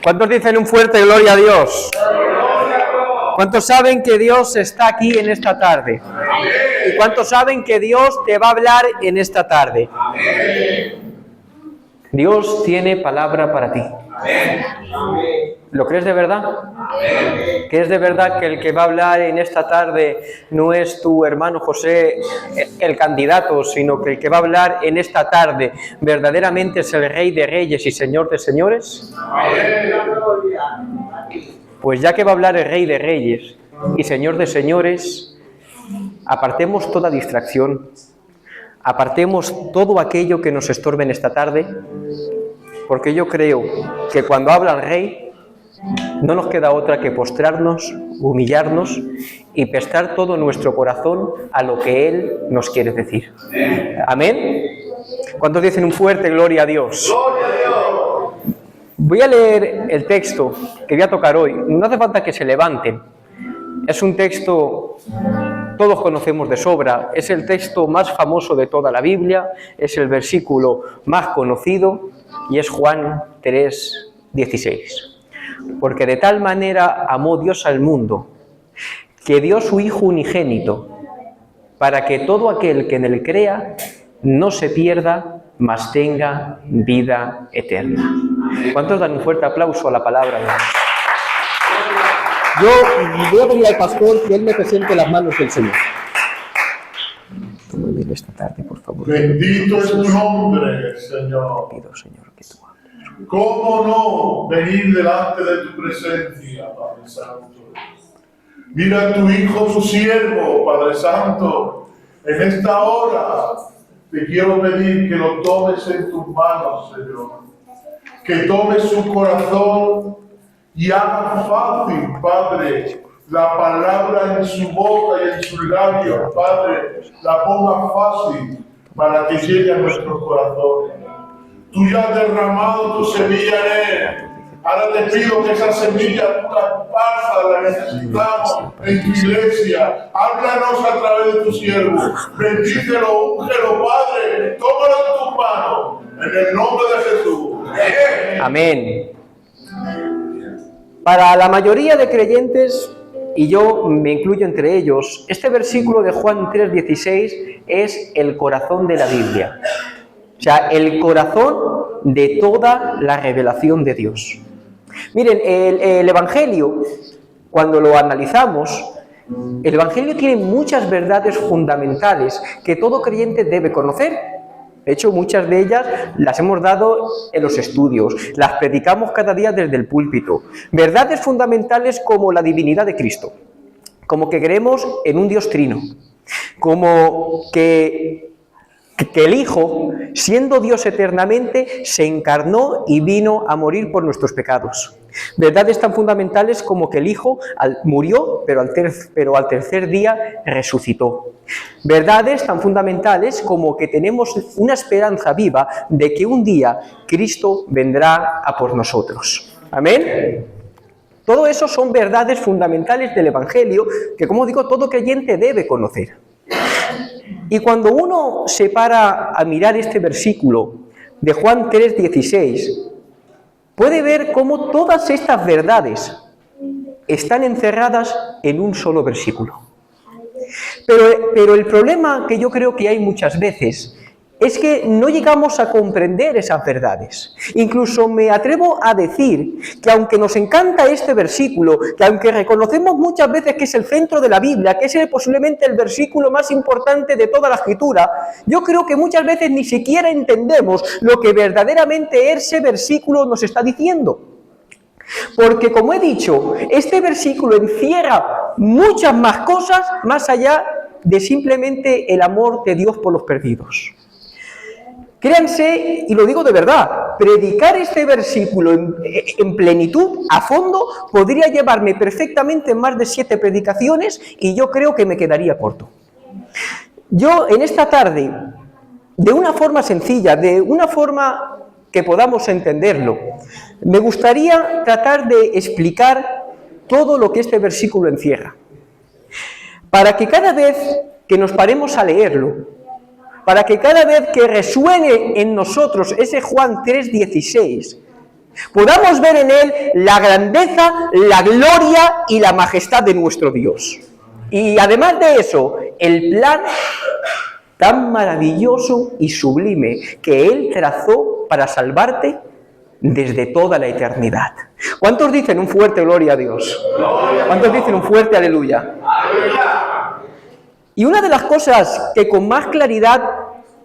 ¿Cuántos dicen un fuerte gloria a Dios? ¿Cuántos saben que Dios está aquí en esta tarde? ¿Y cuántos saben que Dios te va a hablar en esta tarde? Dios tiene palabra para ti. ¿Lo crees de verdad? ¿Crees de verdad que el que va a hablar en esta tarde no es tu hermano José, el candidato, sino que el que va a hablar en esta tarde verdaderamente es el Rey de Reyes y Señor de Señores? Pues ya que va a hablar el Rey de Reyes y Señor de Señores, apartemos toda distracción, apartemos todo aquello que nos estorbe en esta tarde, porque yo creo que cuando habla el Rey, no nos queda otra que postrarnos, humillarnos y prestar todo nuestro corazón a lo que Él nos quiere decir. ¿Amén? ¿Cuántos dicen un fuerte gloria a Dios? Voy a leer el texto que voy a tocar hoy. No hace falta que se levanten. Es un texto, todos conocemos de sobra, es el texto más famoso de toda la Biblia, es el versículo más conocido y es Juan 3:16. Porque de tal manera amó Dios al mundo, que dio su Hijo unigénito, para que todo aquel que en él crea no se pierda, mas tenga vida eterna. ¿Cuántos dan un fuerte aplauso a la palabra de Dios? Yo voy a pedir al pastor que él me presente las manos del Señor. Muy bien esta tarde, por favor. Bendito es tu nombre, Señor. Pido, Señor, que tú hables. ¿Cómo no venir delante de tu presencia, Padre Santo? Mira a tu Hijo, tu siervo, Padre Santo. En esta hora te quiero pedir que lo tomes en tus manos, Señor. Que tomes su corazón y haga fácil, Padre, la palabra en su boca y en sus labios, Padre, la ponga fácil para que llegue a nuestros corazones. Tú ya has derramado tu semilla en él. Ahora te pido que esa semilla tú la esparza, la necesitamos en tu iglesia. Háblanos a través de tu siervo. Bendícelo, úngelo, Padre. Tómalo en tus manos. En el nombre de Jesús. Amén. Para la mayoría de creyentes, y yo me incluyo entre ellos, este versículo de Juan 3:16 es el corazón de la Biblia. O sea, el corazón de toda la revelación de Dios. Miren, el Evangelio, cuando lo analizamos, el Evangelio tiene muchas verdades fundamentales que todo creyente debe conocer. De hecho, muchas de ellas las hemos dado en los estudios, las predicamos cada día desde el púlpito. Verdades fundamentales como la divinidad de Cristo, como que creemos en un Dios trino, como que el Hijo, siendo Dios eternamente, se encarnó y vino a morir por nuestros pecados. Verdades tan fundamentales como que el Hijo murió, pero al tercer día resucitó. Verdades tan fundamentales como que tenemos una esperanza viva de que un día Cristo vendrá a por nosotros. ¿Amén? Todo eso son verdades fundamentales del Evangelio que, como digo, todo creyente debe conocer. Y cuando uno se para a mirar este versículo de Juan 3:16, puede ver cómo todas estas verdades están encerradas en un solo versículo. Pero el problema que yo creo que hay muchas veces es que no llegamos a comprender esas verdades. Incluso me atrevo a decir que aunque nos encanta este versículo, que aunque reconocemos muchas veces que es el centro de la Biblia, que es posiblemente el versículo más importante de toda la Escritura, yo creo que muchas veces ni siquiera entendemos lo que verdaderamente ese versículo nos está diciendo. Porque, como he dicho, este versículo encierra muchas más cosas más allá de simplemente el amor de Dios por los perdidos. Créanse, y lo digo de verdad, predicar este versículo en plenitud, a fondo, podría llevarme perfectamente más de 7 predicaciones y yo creo que me quedaría corto. Yo en esta tarde, de una forma sencilla, de una forma que podamos entenderlo, me gustaría tratar de explicar todo lo que este versículo encierra, para que cada vez que nos paremos a leerlo, para que cada vez que resuene en nosotros ese Juan 3:16, podamos ver en él la grandeza, la gloria y la majestad de nuestro Dios. Y además de eso, el plan tan maravilloso y sublime que él trazó para salvarte desde toda la eternidad. ¿Cuántos dicen un fuerte gloria a Dios? ¿Cuántos dicen un fuerte aleluya? Y una de las cosas que con más claridad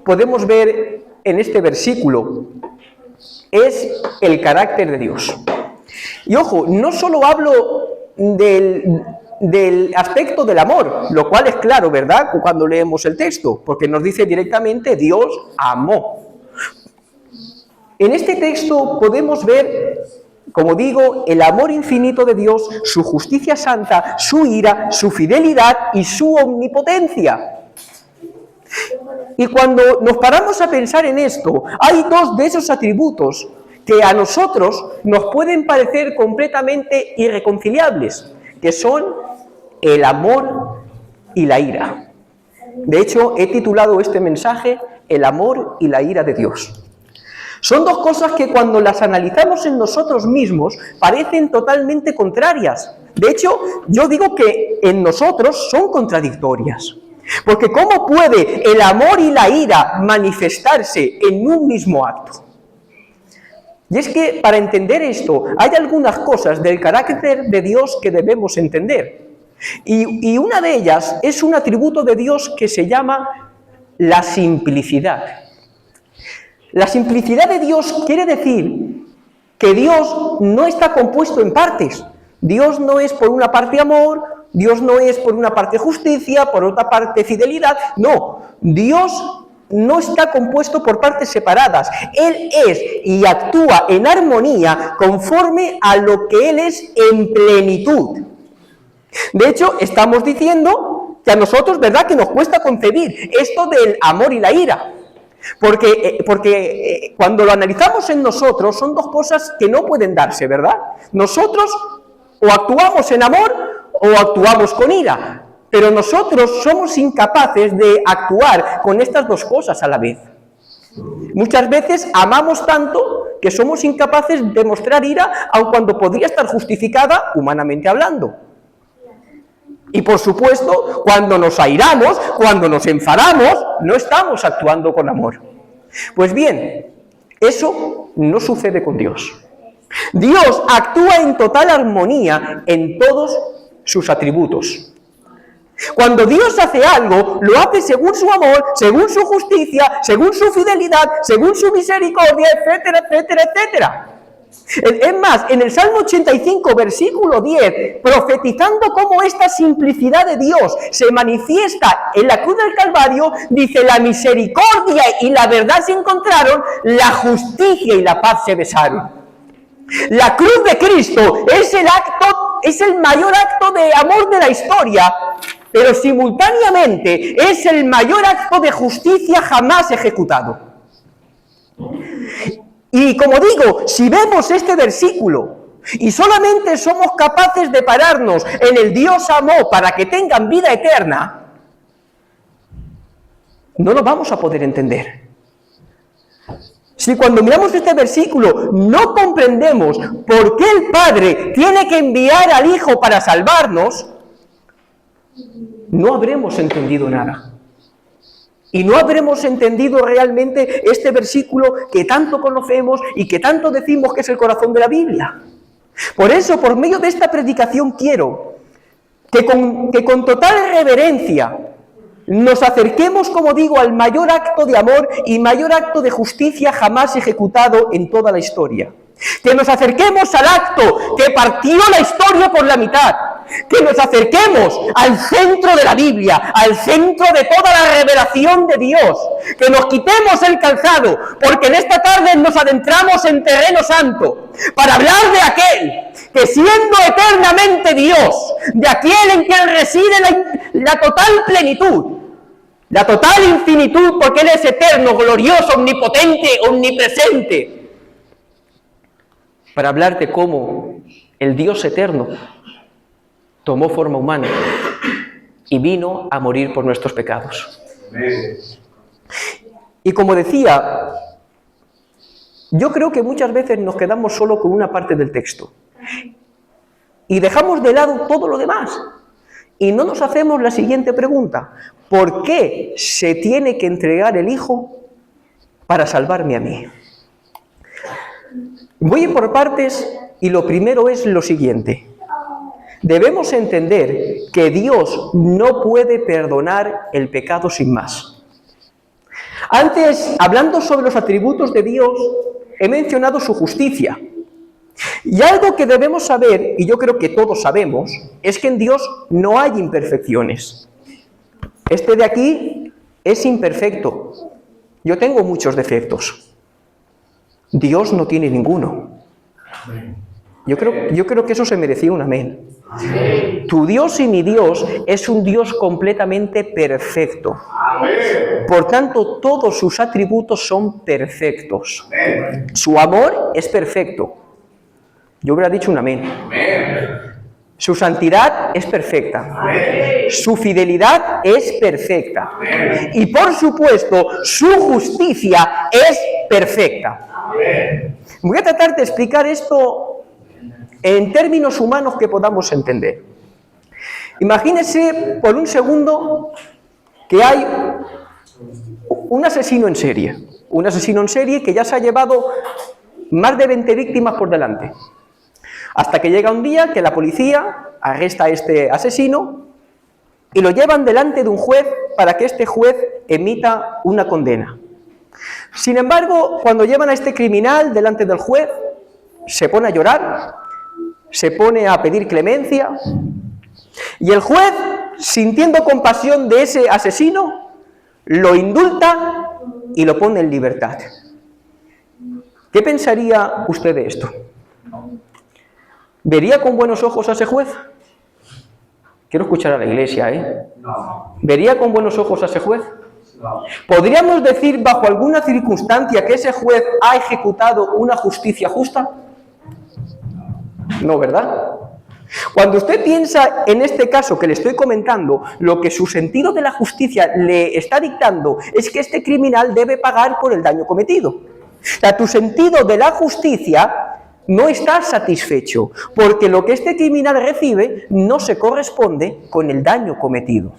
podemos ver en este versículo es el carácter de Dios. Y ojo, no solo hablo del aspecto del amor, lo cual es claro, ¿verdad?, cuando leemos el texto, porque nos dice directamente Dios amó. En este texto podemos ver, como digo, el amor infinito de Dios, su justicia santa, su ira, su fidelidad y su omnipotencia. Y cuando nos paramos a pensar en esto, hay dos de esos atributos que a nosotros nos pueden parecer completamente irreconciliables, que son el amor y la ira. De hecho, he titulado este mensaje El amor y la ira de Dios. Son dos cosas que cuando las analizamos en nosotros mismos parecen totalmente contrarias. De hecho, yo digo que en nosotros son contradictorias. Porque ¿cómo puede el amor y la ira manifestarse en un mismo acto? Y es que para entender esto hay algunas cosas del carácter de Dios que debemos entender. Y una de ellas es un atributo de Dios que se llama la simplicidad. La simplicidad de Dios quiere decir que Dios no está compuesto en partes. Dios no es por una parte amor, Dios no es por una parte justicia, por otra parte fidelidad. No, Dios no está compuesto por partes separadas. Él es y actúa en armonía conforme a lo que Él es en plenitud. De hecho, estamos diciendo que a nosotros, ¿verdad?, que nos cuesta concebir esto del amor y la ira. Porque cuando lo analizamos en nosotros son dos cosas que no pueden darse, ¿verdad? Nosotros o actuamos en amor o actuamos con ira, pero nosotros somos incapaces de actuar con estas dos cosas a la vez. Muchas veces amamos tanto que somos incapaces de mostrar ira, aun cuando podría estar justificada humanamente hablando. Y por supuesto, cuando nos airamos, cuando nos enfadamos, no estamos actuando con amor. Pues bien, eso no sucede con Dios. Dios actúa en total armonía en todos sus atributos. Cuando Dios hace algo, lo hace según su amor, según su justicia, según su fidelidad, según su misericordia, etcétera, etcétera, etcétera. Es más, en el Salmo 85, versículo 10, profetizando cómo esta simplicidad de Dios se manifiesta en la cruz del Calvario, dice: la misericordia y la verdad se encontraron, la justicia y la paz se besaron. La cruz de Cristo es el mayor acto de amor de la historia, pero simultáneamente es el mayor acto de justicia jamás ejecutado. Y como digo, si vemos este versículo y solamente somos capaces de pararnos en el Dios amó para que tengan vida eterna, no lo vamos a poder entender. Si cuando miramos este versículo no comprendemos por qué el Padre tiene que enviar al Hijo para salvarnos, no habremos entendido nada. Y no habremos entendido realmente este versículo que tanto conocemos y que tanto decimos que es el corazón de la Biblia. Por eso, por medio de esta predicación quiero que con total reverencia nos acerquemos, como digo, al mayor acto de amor y mayor acto de justicia jamás ejecutado en toda la historia. Que nos acerquemos al acto que partió la historia por la mitad. Que nos acerquemos al centro de la Biblia, al centro de toda la revelación de Dios. Que nos quitemos el calzado, porque en esta tarde nos adentramos en terreno santo para hablar de aquel que, siendo eternamente Dios, de aquel en quien reside la total plenitud, la total infinitud, porque Él es eterno, glorioso, omnipotente, omnipresente, para hablar de cómo el Dios eterno tomó forma humana y vino a morir por nuestros pecados. Y como decía, Yo creo que muchas veces nos quedamos solo con una parte del texto y dejamos de lado todo lo demás y no nos hacemos la siguiente pregunta: ¿por qué se tiene que entregar el Hijo para salvarme a mí? Voy a ir por partes y lo primero es lo siguiente. Debemos entender que Dios no puede perdonar el pecado sin más. Antes, hablando sobre los atributos de Dios, he mencionado su justicia. Y algo que debemos saber, y yo creo que todos sabemos, es que en Dios no hay imperfecciones. Este de aquí es imperfecto. Yo tengo muchos defectos. Dios no tiene ninguno. Yo creo que eso se merecía un amén. Tu Dios y mi Dios es un Dios completamente perfecto. Por tanto, todos sus atributos son perfectos. Su amor es perfecto. Yo hubiera dicho un amén. Su santidad es perfecta. Su fidelidad es perfecta. Y por supuesto, su justicia es perfecta. Voy a tratar de explicar esto en términos humanos que podamos entender. Imagínense por un segundo que hay un asesino en serie. Un asesino en serie que ya se ha llevado más de 20 víctimas por delante. Hasta que llega un día que la policía arresta a este asesino y lo llevan delante de un juez para que este juez emita una condena. Sin embargo, cuando llevan a este criminal delante del juez, se pone a llorar, se pone a pedir clemencia, y el juez, sintiendo compasión de ese asesino, lo indulta y lo pone en libertad. ¿Qué pensaría usted de esto? ¿Vería con buenos ojos a ese juez? Quiero escuchar a la iglesia, ¿eh? ¿Vería con buenos ojos a ese juez? ¿Podríamos decir bajo alguna circunstancia que ese juez ha ejecutado una justicia justa? No, ¿verdad? Cuando usted piensa en este caso que le estoy comentando, lo que su sentido de la justicia le está dictando es que este criminal debe pagar por el daño cometido. O sea, tu sentido de la justicia no está satisfecho, porque lo que este criminal recibe no se corresponde con el daño cometido.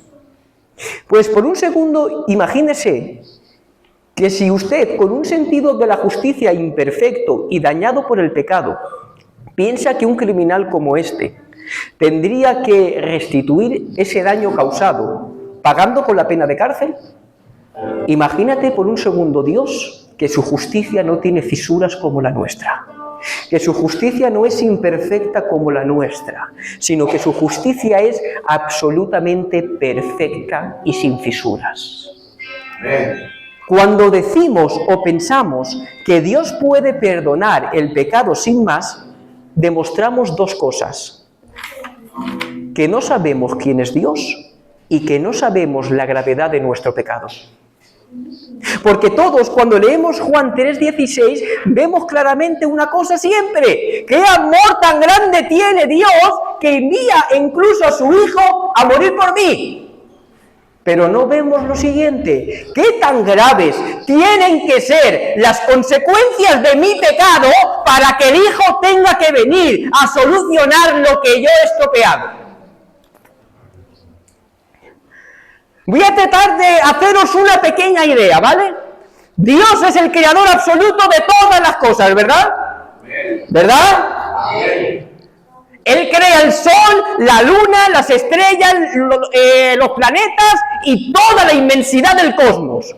Pues por un segundo, imagínese que si usted, con un sentido de la justicia imperfecto y dañado por el pecado, piensa que un criminal como este tendría que restituir ese daño causado pagando con la pena de cárcel, imagínate por un segundo, Dios, que su justicia no tiene fisuras como la nuestra, que su justicia no es imperfecta como la nuestra, sino que su justicia es absolutamente perfecta y sin fisuras. Cuando decimos o pensamos que Dios puede perdonar el pecado sin más, demostramos dos cosas: que no sabemos quién es Dios y que no sabemos la gravedad de nuestro pecado. Porque todos, cuando leemos Juan 3:16, vemos claramente una cosa siempre: ¿qué amor tan grande tiene Dios que envía incluso a su Hijo a morir por mí? Pero no vemos lo siguiente: ¿qué tan graves tienen que ser las consecuencias de mi pecado para que el Hijo tenga que venir a solucionar lo que yo he estropeado? Voy a tratar de haceros una pequeña idea, ¿vale? Dios es el creador absoluto de todas las cosas, ¿verdad? ¿Verdad? Él crea el sol, la luna, las estrellas, los planetas y toda la inmensidad del cosmos.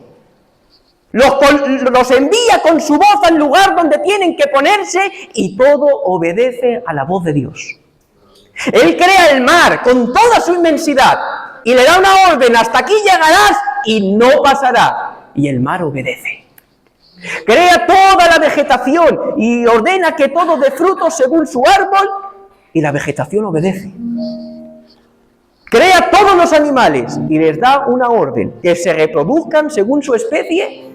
Los envía con su voz al lugar donde tienen que ponerse y todo obedece a la voz de Dios. Él crea el mar con toda su inmensidad y le da una orden: hasta aquí llegarás y no pasará. Y el mar obedece. Crea toda la vegetación y ordena que todo dé fruto según su árbol y la vegetación obedece. Crea todos los animales y les da una orden: que se reproduzcan según su especie.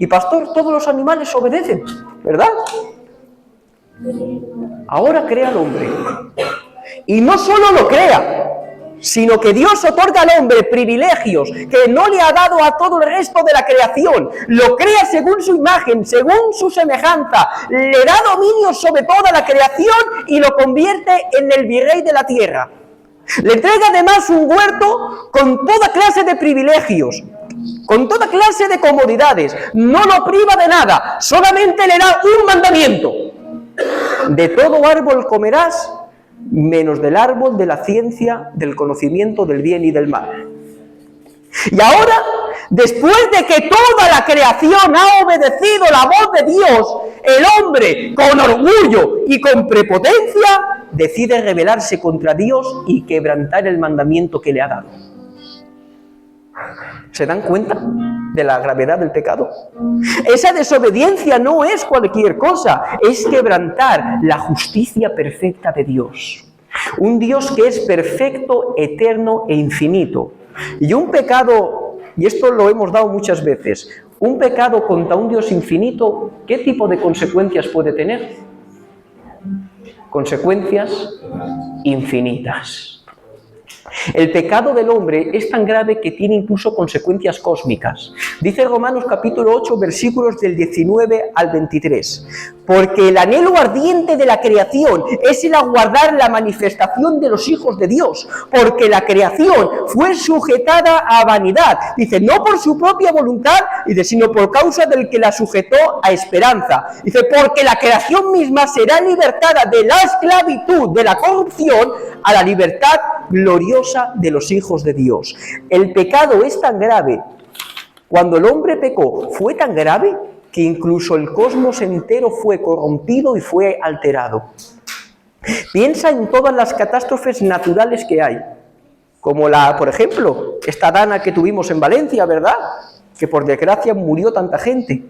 Y pastor, todos los animales obedecen, ¿verdad? Ahora crea al hombre. Y no solo lo crea, sino que Dios otorga al hombre privilegios que no le ha dado a todo el resto de la creación. Lo crea según su imagen, según su semejanza, le da dominio sobre toda la creación y lo convierte en el virrey de la tierra. Le entrega además un huerto con toda clase de privilegios, con toda clase de comodidades. No lo priva de nada, solamente le da un mandamiento: de todo árbol comerás, menos del árbol de la ciencia, del conocimiento del bien y del mal. Y ahora, después de que toda la creación ha obedecido la voz de Dios, el hombre, con orgullo y con prepotencia, decide rebelarse contra Dios y quebrantar el mandamiento que le ha dado. ¿Se dan cuenta de la gravedad del pecado? Esa desobediencia no es cualquier cosa, es quebrantar la justicia perfecta de Dios. Un Dios que es perfecto, eterno e infinito. Y un pecado, y esto lo hemos dado muchas veces, un pecado contra un Dios infinito, ¿qué tipo de consecuencias puede tener? Consecuencias infinitas. El pecado del hombre es tan grave que tiene incluso consecuencias cósmicas. Dice Romanos capítulo 8, versículos del 19 al 23. Porque el anhelo ardiente de la creación es el aguardar la manifestación de los hijos de Dios. Porque la creación fue sujetada a vanidad. Dice, no por su propia voluntad, dice, sino por causa del que la sujetó a esperanza. Dice, porque la creación misma será libertada de la esclavitud, de la corrupción, a la libertad gloriosa de los hijos de Dios. El pecado es tan grave, cuando el hombre pecó, fue tan grave que incluso el cosmos entero fue corrompido y fue alterado. Piensa en todas las catástrofes naturales que hay, como por ejemplo, esta dana que tuvimos en Valencia, ¿verdad? Que por desgracia murió tanta gente.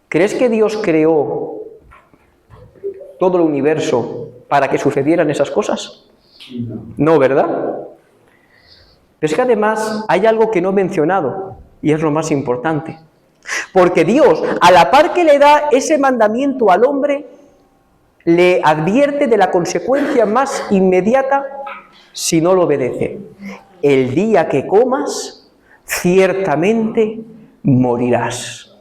¿Crees que Dios creó todo el universo para que sucedieran esas cosas? No, ¿verdad? Pero es que además hay algo que no he mencionado, y es lo más importante. Porque Dios, a la par que le da ese mandamiento al hombre, le advierte de la consecuencia más inmediata si no lo obedece. El día que comas, ciertamente morirás.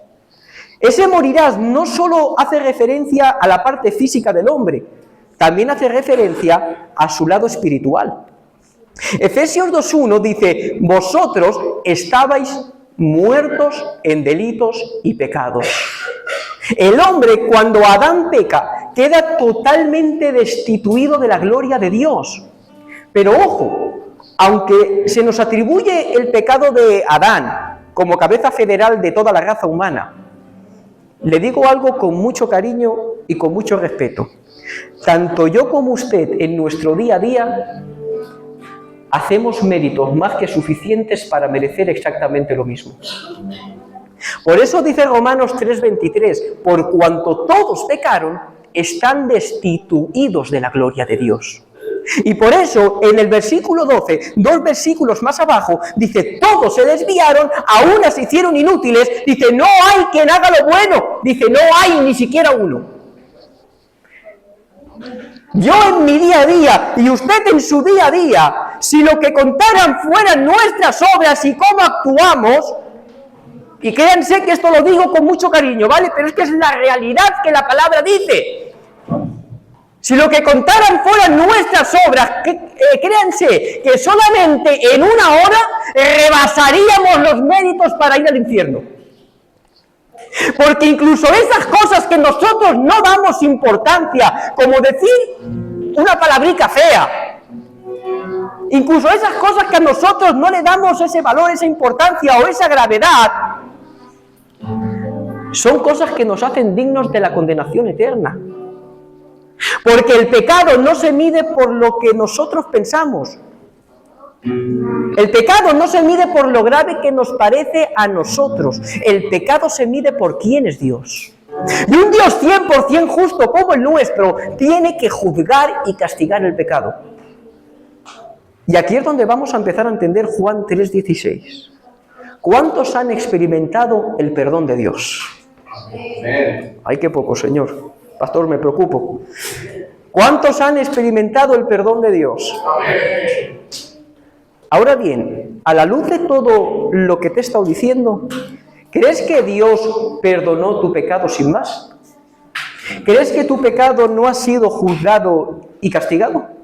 Ese morirás no solo hace referencia a la parte física del hombre, también hace referencia a su lado espiritual. Efesios 2.1 dice, vosotros estabais muertos en delitos y pecados. El hombre, cuando Adán peca, queda totalmente destituido de la gloria de Dios. Pero ojo, aunque se nos atribuye el pecado de Adán como cabeza federal de toda la raza humana, le digo algo con mucho cariño y con mucho respeto. Tanto yo como usted en nuestro día a día hacemos méritos más que suficientes para merecer exactamente lo mismo. Por eso dice Romanos 3:23, por cuanto todos pecaron, están destituidos de la gloria de Dios. Y por eso en el versículo 12, 2 versículos más abajo, dice, todos se desviaron, a unas se hicieron inútiles, dice, no hay quien haga lo bueno, dice, no hay ni siquiera uno. Yo en mi día a día, y usted en su día a día, si lo que contaran fueran nuestras obras y cómo actuamos, y créanse que esto lo digo con mucho cariño, ¿vale? Pero es que es la realidad que la palabra dice. Si lo que contaran fueran nuestras obras, créanse que solamente en una hora rebasaríamos los méritos para ir al infierno. Porque incluso esas cosas que nosotros no damos importancia, como decir una palabrica fea, incluso esas cosas que a nosotros no le damos ese valor, esa importancia o esa gravedad, son cosas que nos hacen dignos de la condenación eterna. Porque el pecado no se mide por lo que nosotros pensamos. El pecado no se mide por lo grave que nos parece a nosotros. El pecado se mide por quién es Dios. Y un Dios 100% justo como el nuestro tiene que juzgar y castigar el pecado. Y aquí es donde vamos a empezar a entender Juan 3:16. ¿Cuántos han experimentado el perdón de Dios? Ay, qué poco, Señor. Pastor, me preocupo. ¿Cuántos han experimentado el perdón de Dios? Amén. Ahora bien, a la luz de todo lo que te he estado diciendo, ¿crees que Dios perdonó tu pecado sin más? ¿Crees que tu pecado no ha sido juzgado y castigado?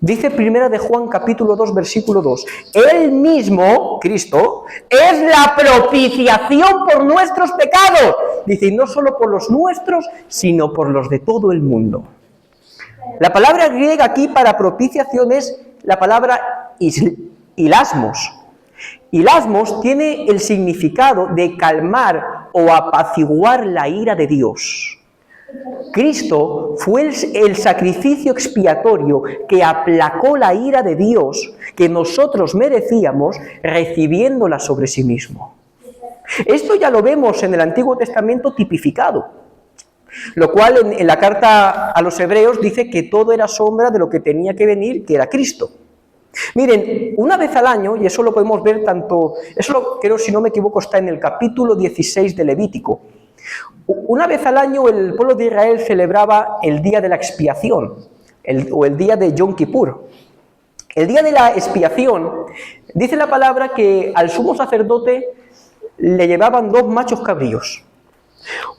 Dice 1 de Juan capítulo 2, versículo 2. Él mismo, Cristo, es la propiciación por nuestros pecados. Dice, y no solo por los nuestros, sino por los de todo el mundo. La palabra griega aquí para propiciación es la palabra hilasmos. Hilasmos tiene el significado de calmar o apaciguar la ira de Dios. Cristo fue el sacrificio expiatorio que aplacó la ira de Dios que nosotros merecíamos, recibiéndola sobre sí mismo. Esto ya lo vemos en el Antiguo Testamento tipificado, lo cual en la carta a los Hebreos dice que todo era sombra de lo que tenía que venir, que era Cristo. Miren, una vez al año, y eso lo podemos ver tanto, eso creo, si no me equivoco, está en el capítulo 16 de Levítico. Una vez al año el pueblo de Israel celebraba el día de la expiación, o el día de Yom Kippur. El día de la expiación, dice la palabra que al sumo sacerdote le llevaban 2 machos cabríos.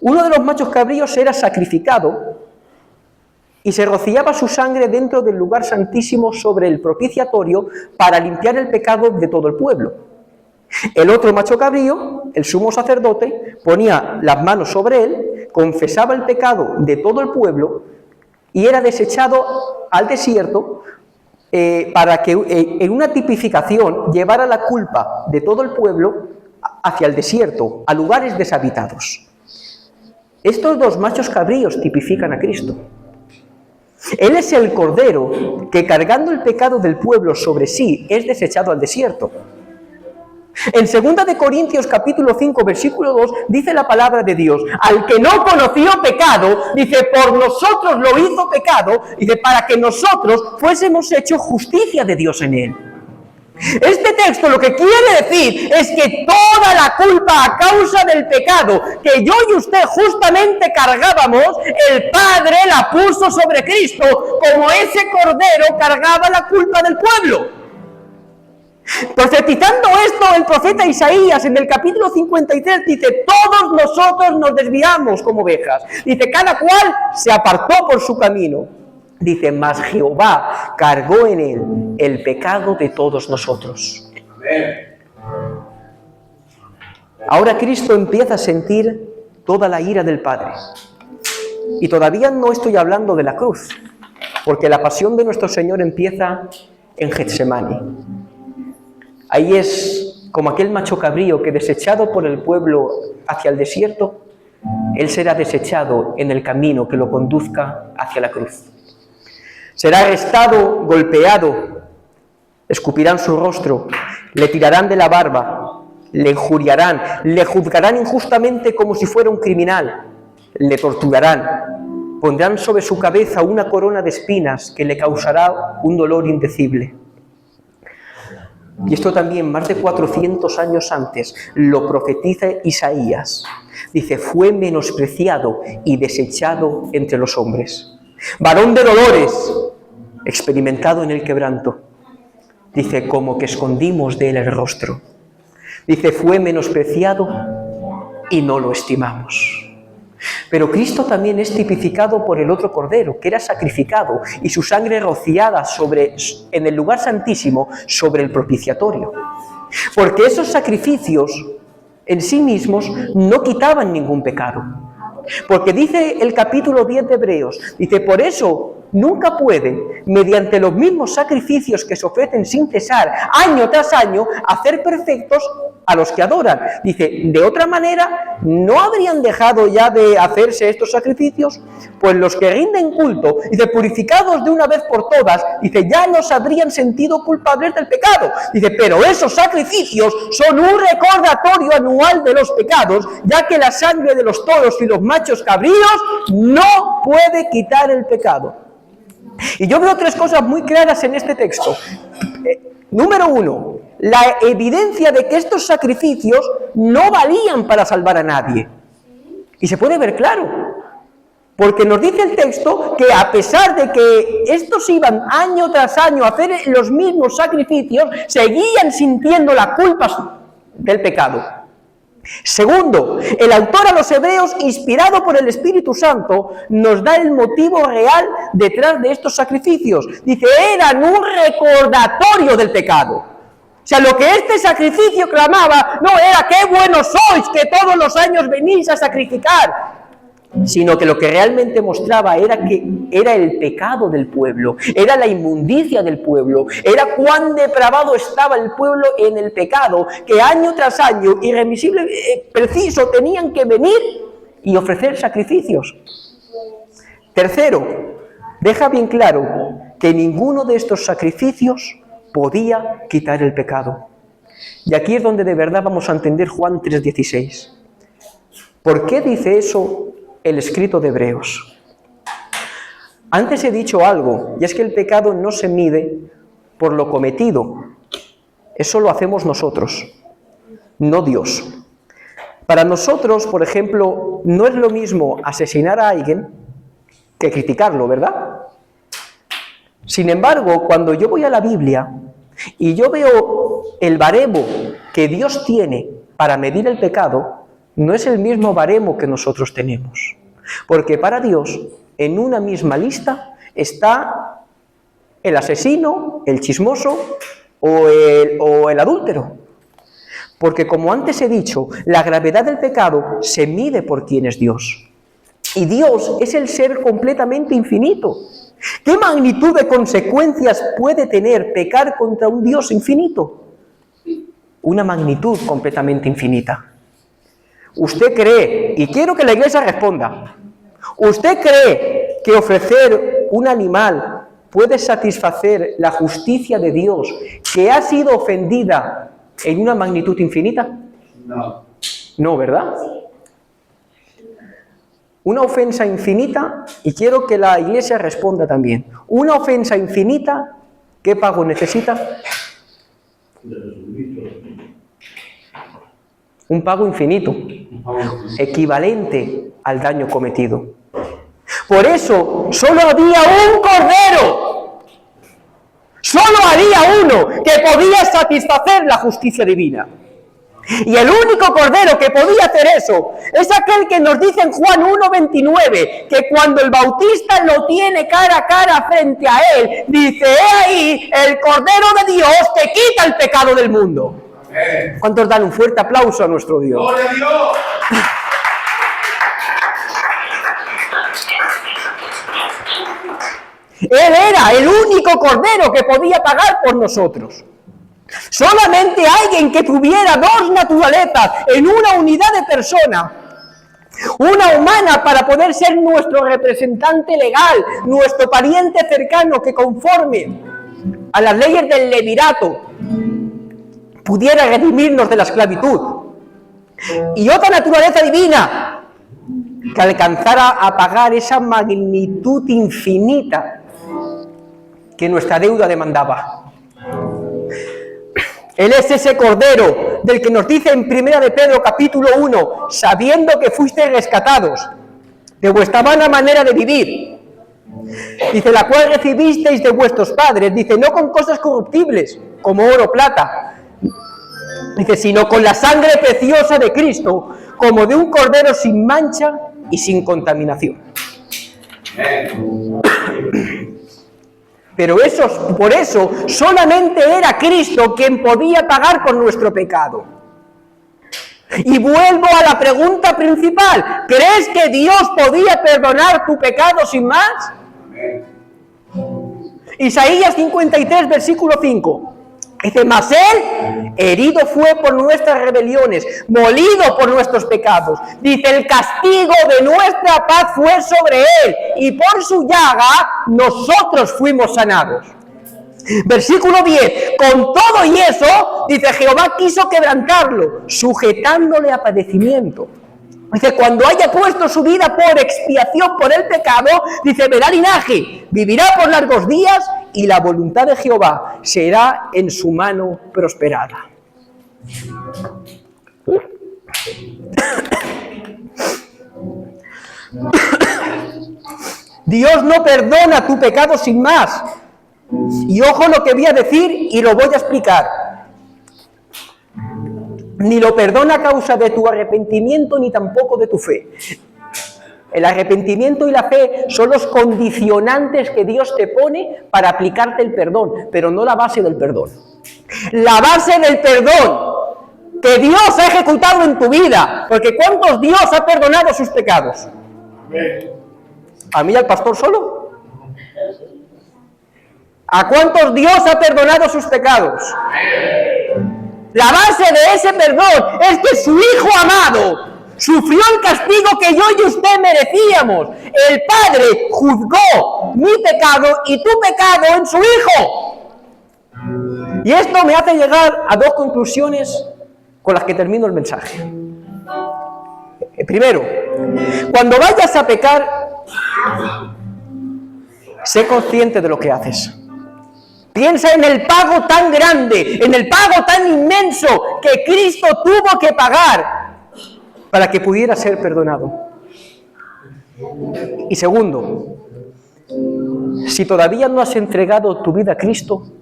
Uno de los machos cabríos era sacrificado y se rociaba su sangre dentro del lugar santísimo sobre el propiciatorio para limpiar el pecado de todo el pueblo. El otro macho cabrío, el sumo sacerdote, ponía las manos sobre él, confesaba el pecado de todo el pueblo y era desechado al desierto para que en una tipificación llevara la culpa de todo el pueblo hacia el desierto, a lugares deshabitados. Estos 2 machos cabríos tipifican a Cristo. Él es el cordero que, cargando el pecado del pueblo sobre sí, es desechado al desierto. En 2 de Corintios capítulo 5 versículo 2 dice la palabra de Dios: al que no conoció pecado, dice, por nosotros lo hizo pecado, dice, para que nosotros fuésemos hechos justicia de Dios en él. Este texto lo que quiere decir es que toda la culpa a causa del pecado que yo y usted justamente cargábamos, el Padre la puso sobre Cristo, como ese cordero cargaba la culpa del pueblo. Profetizando esto, el profeta Isaías en el capítulo 53 dice: todos nosotros nos desviamos como ovejas, dice, cada cual se apartó por su camino, dice, mas Jehová cargó en él el pecado de todos nosotros. Ahora Cristo empieza a sentir toda la ira del Padre, y todavía no estoy hablando de la cruz, porque la pasión de nuestro Señor empieza en Getsemaní. Ahí es como aquel macho cabrío que, desechado por el pueblo hacia el desierto, él será desechado en el camino que lo conduzca hacia la cruz. Será arrestado, golpeado, escupirán su rostro, le tirarán de la barba, le injuriarán, le juzgarán injustamente como si fuera un criminal, le torturarán, pondrán sobre su cabeza una corona de espinas que le causará un dolor indecible. Y esto también, más de 400 años antes, lo profetiza Isaías. Dice, fue menospreciado y desechado entre los hombres. Varón de dolores, experimentado en el quebranto. Dice, como que escondimos de él el rostro. Dice, fue menospreciado y no lo estimamos. Pero Cristo también es tipificado por el otro cordero, que era sacrificado, y su sangre rociada en el lugar santísimo sobre el propiciatorio. Porque esos sacrificios en sí mismos no quitaban ningún pecado. Porque dice el capítulo 10 de Hebreos, dice, por eso nunca puede, mediante los mismos sacrificios que se ofrecen sin cesar, año tras año, hacer perfectos a los que adoran. Dice, de otra manera, ¿no habrían dejado ya de hacerse estos sacrificios? Pues los que rinden culto, dice, purificados de una vez por todas, dice, ya no se habrían sentido culpables del pecado. Dice, pero esos sacrificios son un recordatorio anual de los pecados, ya que la sangre de los toros y los machos cabríos no puede quitar el pecado. Y yo veo 3 cosas muy claras en este texto. Número 1, la evidencia de que estos sacrificios no valían para salvar a nadie. Y se puede ver claro. Porque nos dice el texto que a pesar de que estos iban año tras año a hacer los mismos sacrificios, seguían sintiendo la culpa del pecado. Segundo, el autor a los Hebreos, inspirado por el Espíritu Santo, nos da el motivo real detrás de estos sacrificios. Dice, eran un recordatorio del pecado. O sea, lo que este sacrificio clamaba no era qué buenos sois, que todos los años venís a sacrificar, sino que lo que realmente mostraba era que era el pecado del pueblo, era la inmundicia del pueblo, era cuán depravado estaba el pueblo en el pecado, que año tras año, irremisible, preciso, tenían que venir y ofrecer sacrificios. Tercero, deja bien claro que ninguno de estos sacrificios podía quitar el pecado. Y aquí es donde de verdad vamos a entender Juan 3:16. ¿Por qué dice eso el escrito de Hebreos? Antes he dicho algo, y es que el pecado no se mide por lo cometido. Eso lo hacemos nosotros, no Dios. Para nosotros, por ejemplo, no es lo mismo asesinar a alguien que criticarlo, ¿verdad? Sin embargo, cuando yo voy a la Biblia y yo veo el baremo que Dios tiene para medir el pecado, no es el mismo baremo que nosotros tenemos. Porque para Dios, en una misma lista, está el asesino, el chismoso o el adúltero. Porque como antes he dicho, la gravedad del pecado se mide por quién es Dios. Y Dios es el ser completamente infinito. ¿Qué magnitud de consecuencias puede tener pecar contra un Dios infinito? Una magnitud completamente infinita. ¿Usted cree, y quiero que la Iglesia responda, ¿usted cree que ofrecer un animal puede satisfacer la justicia de Dios que ha sido ofendida en una magnitud infinita? No. No, ¿verdad? Una ofensa infinita, y quiero que la Iglesia responda también, una ofensa infinita, ¿qué pago necesita? Un pago infinito, equivalente al daño cometido. Por eso, solo había un cordero, solo había uno que podía satisfacer la justicia divina. Y el único cordero que podía hacer eso es aquel que nos dice en Juan 1:29, que cuando el Bautista lo tiene cara a cara frente a él, dice, he ahí el Cordero de Dios que quita el pecado del mundo. Amén. ¿Cuántos dan un fuerte aplauso a nuestro Dios? ¡Gloria a Dios! Él era el único cordero que podía pagar por nosotros. Solamente alguien que tuviera dos naturalezas en una unidad de persona, una humana para poder ser nuestro representante legal, nuestro pariente cercano que conforme a las leyes del levirato pudiera redimirnos de la esclavitud, y otra naturaleza divina que alcanzara a pagar esa magnitud infinita que nuestra deuda demandaba. Él es ese cordero del que nos dice en 1 de Pedro capítulo 1, sabiendo que fuisteis rescatados de vuestra vana manera de vivir, dice, la cual recibisteis de vuestros padres, dice, no con cosas corruptibles, como oro o plata, dice, sino con la sangre preciosa de Cristo, como de un cordero sin mancha y sin contaminación. Pero por eso solamente era Cristo quien podía pagar por nuestro pecado. Y vuelvo a la pregunta principal, ¿crees que Dios podía perdonar tu pecado sin más? Isaías 53, versículo 5. Dice, mas Él herido fue por nuestras rebeliones, molido por nuestros pecados. Dice, el castigo de nuestra paz fue sobre Él, y por su llaga nosotros fuimos sanados. Versículo 10, con todo y eso, dice, Jehová quiso quebrantarlo, sujetándole a padecimiento. Dice, cuando haya puesto su vida por expiación por el pecado, dice, verá linaje, vivirá por largos días, y la voluntad de Jehová será en su mano prosperada. Dios no perdona tu pecado sin más. Y ojo lo que voy a decir y lo voy a explicar. Ni lo perdona a causa de tu arrepentimiento ni tampoco de tu fe. El arrepentimiento y la fe son los condicionantes que Dios te pone para aplicarte el perdón, pero no la base del perdón. La base del perdón que Dios ha ejecutado en tu vida, porque ¿cuántos Dios ha perdonado sus pecados? ¿A mí y al pastor solo? ¿A cuántos Dios ha perdonado sus pecados? La base de ese perdón es que su Hijo amado sufrió el castigo que yo y usted merecíamos. El Padre juzgó mi pecado y tu pecado en su Hijo. Y esto me hace llegar a dos conclusiones con las que termino el mensaje. Primero, cuando vayas a pecar, sé consciente de lo que haces. Piensa en el pago tan grande, en el pago tan inmenso que Cristo tuvo que pagar para que pudiera ser perdonado. Y segundo, si todavía no has entregado tu vida a Cristo,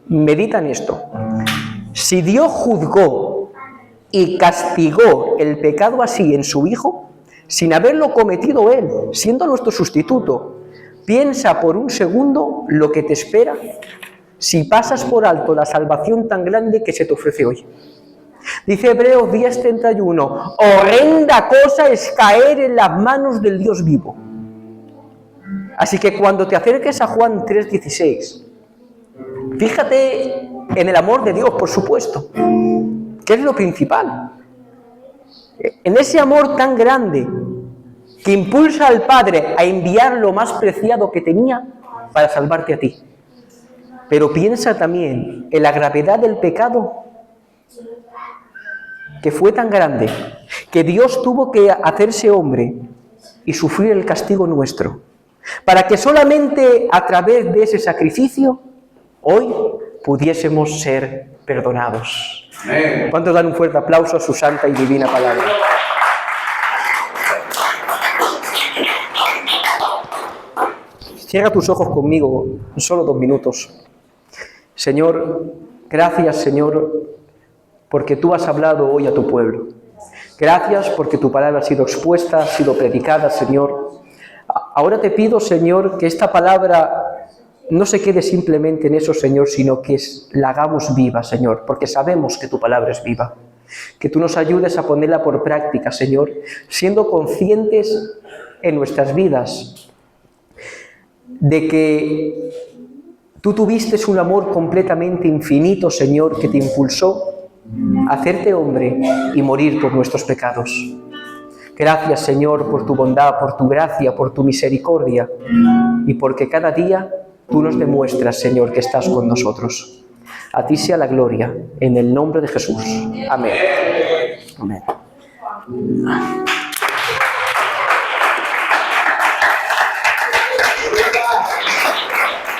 medita en esto. Si Dios juzgó y castigó el pecado así en su Hijo, sin haberlo cometido Él, siendo nuestro sustituto, piensa por un segundo lo que te espera si pasas por alto la salvación tan grande que se te ofrece hoy. Dice Hebreos 10:31, horrenda cosa es caer en las manos del Dios vivo. Así que cuando te acerques a Juan 3:16, fíjate en el amor de Dios, por supuesto, que es lo principal. En ese amor tan grande que impulsa al Padre a enviar lo más preciado que tenía para salvarte a ti. Pero piensa también en la gravedad del pecado, que fue tan grande, que Dios tuvo que hacerse hombre y sufrir el castigo nuestro, para que solamente a través de ese sacrificio, hoy pudiésemos ser perdonados. ¿Cuántos dan un fuerte aplauso a su santa y divina palabra? Cierra tus ojos conmigo, solo 2 minutos. Señor, gracias, Señor, porque tú has hablado hoy a tu pueblo. Gracias porque tu palabra ha sido expuesta, ha sido predicada, Señor. Ahora te pido, Señor, que esta palabra no se quede simplemente en eso, Señor, sino que la hagamos viva, Señor, porque sabemos que tu palabra es viva. Que tú nos ayudes a ponerla por práctica, Señor, siendo conscientes en nuestras vidas de que tú tuviste un amor completamente infinito, Señor, que te impulsó a hacerte hombre y morir por nuestros pecados. Gracias, Señor, por tu bondad, por tu gracia, por tu misericordia y porque cada día tú nos demuestras, Señor, que estás con nosotros. A ti sea la gloria, en el nombre de Jesús. Amén. Amén.